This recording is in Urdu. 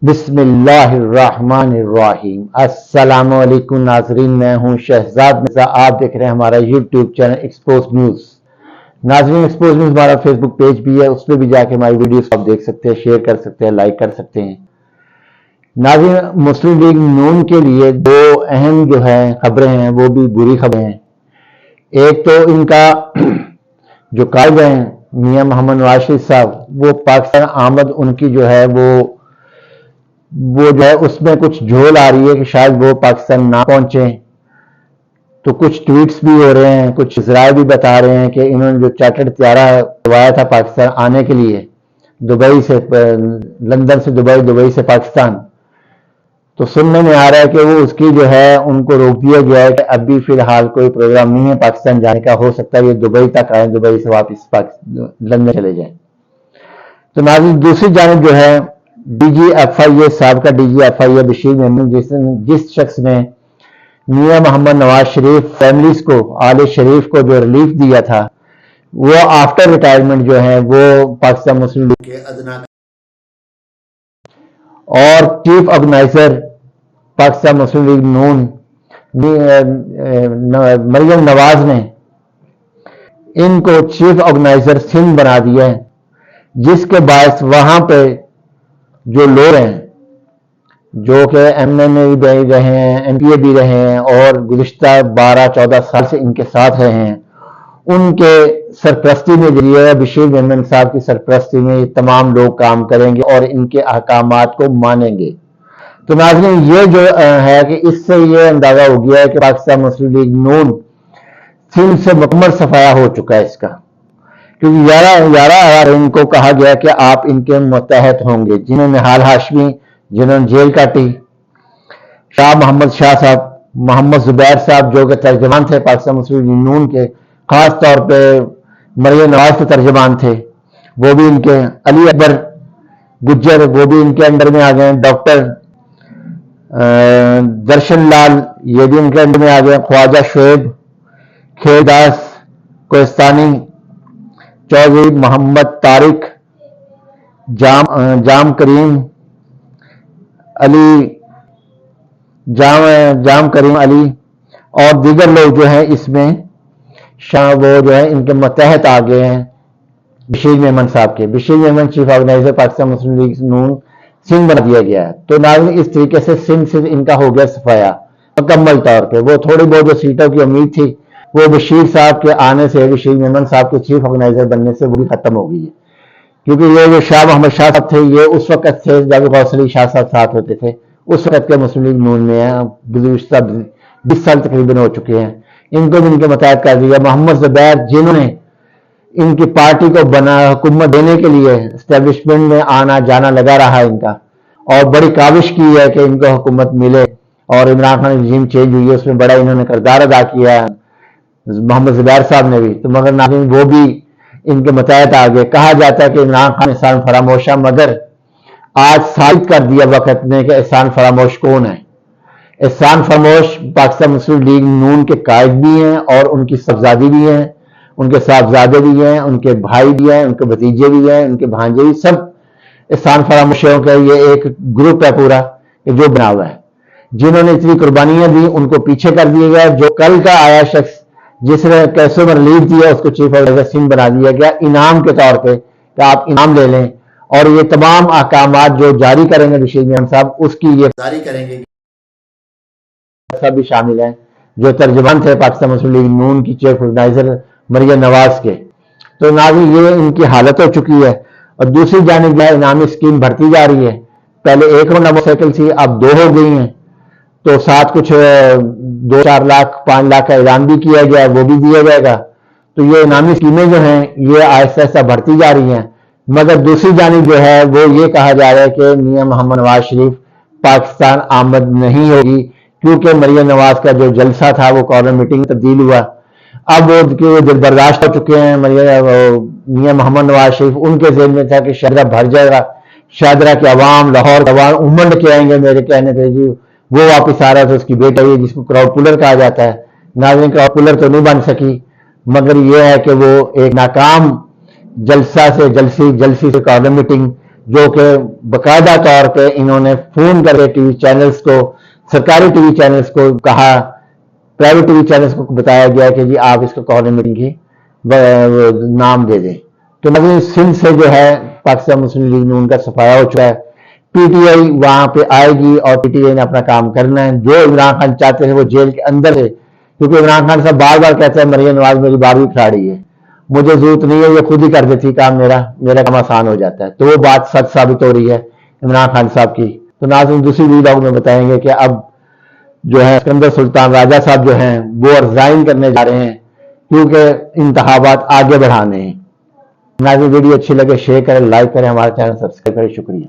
بسم اللہ الرحمن الرحیم۔ السلام علیکم ناظرین، میں ہوں شہزاد مرزا، آپ دیکھ رہے ہیں ہمارا یوٹیوب چینل ایکسپوز نیوز۔ ناظرین، ایکسپوز نیوز ہمارا فیس بک پیج بھی ہے، اس پہ بھی جا کے ہماری ویڈیوز آپ دیکھ سکتے ہیں، شیئر کر سکتے ہیں، لائک کر سکتے ہیں۔ ناظرین، مسلم لیگ نون کے لیے دو اہم جو ہے خبریں ہیں، وہ بھی بری خبریں ہیں۔ ایک تو ان کا جو قائد ہیں میاں محمد نواز شریف صاحب، وہ پاکستان آمد ان کی جو ہے وہ جو ہے اس میں کچھ جھول آ رہی ہے کہ شاید وہ پاکستان نہ پہنچیں۔ تو کچھ ٹویٹس بھی ہو رہے ہیں، کچھ ذرائع بھی بتا رہے ہیں کہ انہوں نے جو چارٹرڈ طیارہ کروایا تھا پاکستان آنے کے لیے، دبئی سے، لندن سے دبئی، دبئی سے پاکستان، تو سننے میں آ رہا ہے کہ وہ اس کی جو ہے ان کو روک دیا گیا ہے کہ ابھی فی الحال کوئی پروگرام نہیں ہے پاکستان جانے کا، ہو سکتا ہے یہ دبئی تک آئے، دبئی سے واپس لندن چلے جائیں۔ تو ناظرین، دوسری جانب جو ہے ڈی جی ایف آئی اے، سابقہ ڈی جی ایف آئی اے بشیر محمود، جس شخص نے میاں محمد نواز شریف فیملیز کو، آل شریف کو جو ریلیف دیا تھا، وہ آفٹر ریٹائرمنٹ جو ہے وہ پاکستان مسلم لیگ کے ادنا اور چیف آرگنائزر پاکستان مسلم لیگ نون مریم نواز نے ان کو چیف آرگنائزر سندھ بنا دیا ہے، جس کے باعث وہاں پہ جو لوگ ہیں، جو کہ ایم این اے بھی رہے ہیں، ایم پی اے بھی رہے ہیں اور گزشتہ 12-14 سال سے ان کے ساتھ رہے ہیں، ان کے سرپرستی میں ذریعہ بشیر محمد صاحب کی سرپرستی میں یہ تمام لوگ کام کریں گے اور ان کے احکامات کو مانیں گے۔ تو ناظرین، یہ جو ہے کہ اس سے یہ اندازہ ہو گیا ہے کہ پاکستان مسلم لیگ نون سندھ سے مکمل صفایا ہو چکا ہے اس کا، کیونکہ 11 ان کو کہا گیا کہ آپ ان کے متحد ہوں گے، جنہوں نے نہال ہاشمی، جنہوں نے جیل کاٹی، شاہ محمد شاہ صاحب، محمد زبیر صاحب جو کہ ترجمان تھے پاکستان مسلم لیگ نون کے، خاص طور پہ مریم نواز کے ترجمان تھے، وہ بھی ان کے، علی اکبر گجر وہ بھی ان کے انڈر میں آ گئے، ڈاکٹر درشن لال یہ بھی ان کے انڈر میں آ گئے، خواجہ شعیب کھیرداس کوہستانی، چودھری محمد طارق، جام کریم علی، جام کریم علی اور دیگر لوگ جو ہیں اس میں وہ جو ہے ان کے متحد آ گئے ہیں بشیر محمد صاحب کے۔ بشیر محمد چیف آرگنائزر پاکستان مسلم لیگ نون سندھ بنا دیا گیا ہے۔ تو ناظرین، اس طریقے سے سندھ سے ان کا ہو گیا صفایا مکمل طور پہ۔ وہ تھوڑی بہت جو سیٹوں کی امید تھی وہ بشیر صاحب کے آنے سے، بشیر محمد صاحب کے چیف آرگنائزر بننے سے وہ بھی ختم ہو گئی ہے، کیونکہ یہ جو شاہ محمد شاہ صاحب تھے یہ اس وقت تھے جب غوث علی شاہ صاحب ساتھ ہوتے تھے، اس وقت کے مسلم لیگ نون میں ہیں، گزشتہ 20 سال تقریباً ہو چکے ہیں، ان کو بھی ان کے متحد کر دیا۔ محمد زبیر جنہوں نے ان کی پارٹی کو حکومت دینے کے لیے اسٹیبلشمنٹ میں آنا جانا لگا رہا ہے ان کا، اور بڑی کاوش کی ہے کہ ان کو حکومت ملے، اور عمران خان رجیم چینج ہوئی ہے اس میں بڑا انہوں نے کردار ادا کیا ہے محمد زبیر صاحب نے بھی، تو مگر ناظرین وہ بھی ان کے متحد آگے۔ کہا جاتا ہے کہ عمران خان احسان فراموشہ، مگر آج ثابت کر دیا وقت نے کہ احسان فراموش کون ہے۔ احسان فراموش پاکستان مسلم لیگ نون کے قائد بھی ہیں اور ان کی صاحبزادی بھی ہیں، ان کے صاحبزادے بھی ہیں، ان کے بھائی بھی ہیں، ان کے بھتیجے بھی ہیں، ان کے بھانجے بھی، سب احسان فراموشوں کا یہ ایک گروپ ہے پورا کہ جو بنا ہوا ہے، جنہوں نے اتنی قربانیاں دی ان کو پیچھے کر دیا گیا۔ جو کل کا آیا شخص جس نے کیسے میں ریلیف دیا اس کو چیف آرگنائزر سندھ بنا دیا گیا انعام کے طور پہ کہ آپ انعام لے لیں، اور یہ تمام احکامات جو جاری کریں گے بشیر محمد صاحب اس کی یہ جاری کریں گے، سب بھی شامل ہیں جو ترجمان تھے پاکستان مسلم لیگ نون کی چیف آرگنائزر مریم نواز کے۔ تو ناظرین یہ ان کی حالت ہو چکی ہے۔ اور دوسری جانب جو انعامی اسکیم بڑھتی جا رہی ہے، پہلے 1 کروڑ موٹر سائیکل تھی، اب 2 ہو گئی ہیں، تو ساتھ کچھ 2-4 لاکھ 5 لاکھ کا اعلان بھی کیا گیا ہے، وہ بھی دیا جائے گا۔ تو یہ انعامی اسکیمیں جو ہیں یہ آہستہ آہستہ بڑھتی جا رہی ہیں، مگر دوسری جانب جو ہے وہ یہ کہا جا رہا ہے کہ میاں محمد نواز شریف پاکستان آمد نہیں ہوگی، کیونکہ مریم نواز کا جو جلسہ تھا وہ کارنر میٹنگ میں تبدیل ہوا۔ اب وہ دل برداشت ہو چکے ہیں میاں محمد نواز شریف، ان کے ذہن میں تھا کہ شاہدرہ بھر جائے گا، شاہدرہ کے عوام، لاہور کے عوام امنڈ کے آئیں گے میرے کہنے پہ، جی وہ واپس آ رہا تھا، اس کی بیٹا ہے جس کو کراؤڈ پولر کہا جاتا ہے۔ ناظرین، کراؤڈ پولر تو نہیں بن سکی، مگر یہ ہے کہ وہ ایک ناکام جلسہ سے جلسی سے کارنر میٹنگ جو کہ باقاعدہ طور پہ انہوں نے فون کر کے ٹی وی چینلز کو، سرکاری ٹی وی چینلز کو کہا، پرائیویٹ ٹی وی چینلز کو بتایا گیا کہ جی آپ اس کو کارنر میٹنگ کی نام دے دیں. تو ناظرین سندھ سے جو ہے پاکستان مسلم لیگ نون کا صفایا ہو چکا ہے. پی ٹی آئی وہاں پہ آئے گی اور پی ٹی آئی نے اپنا کام کرنا ہے. جو عمران خان چاہتے ہیں وہ جیل کے اندر ہے، کیونکہ عمران خان صاحب بار بار کہتے ہیں مریم نواز میری بار بھی کھلاڑی ہے، مجھے ضرورت نہیں ہے، یہ خود ہی کر دیتی کام، میرا کام آسان ہو جاتا ہے. تو وہ بات سچ ثابت ہو رہی ہے عمران خان صاحب کی. تو ناظرین دوسری ویڈیو میں بتائیں گے کہ اب جو ہے اسکندر سلطان راجہ صاحب جو ہیں وہ ریزائن کرنے جا رہے ہیں کیونکہ انتخابات آگے بڑھانے ہیں. ناظرین ویڈیو اچھی لگے شیئر کریں، لائک کریں، ہمارے چینل سبسکرائب کریں. شکریہ.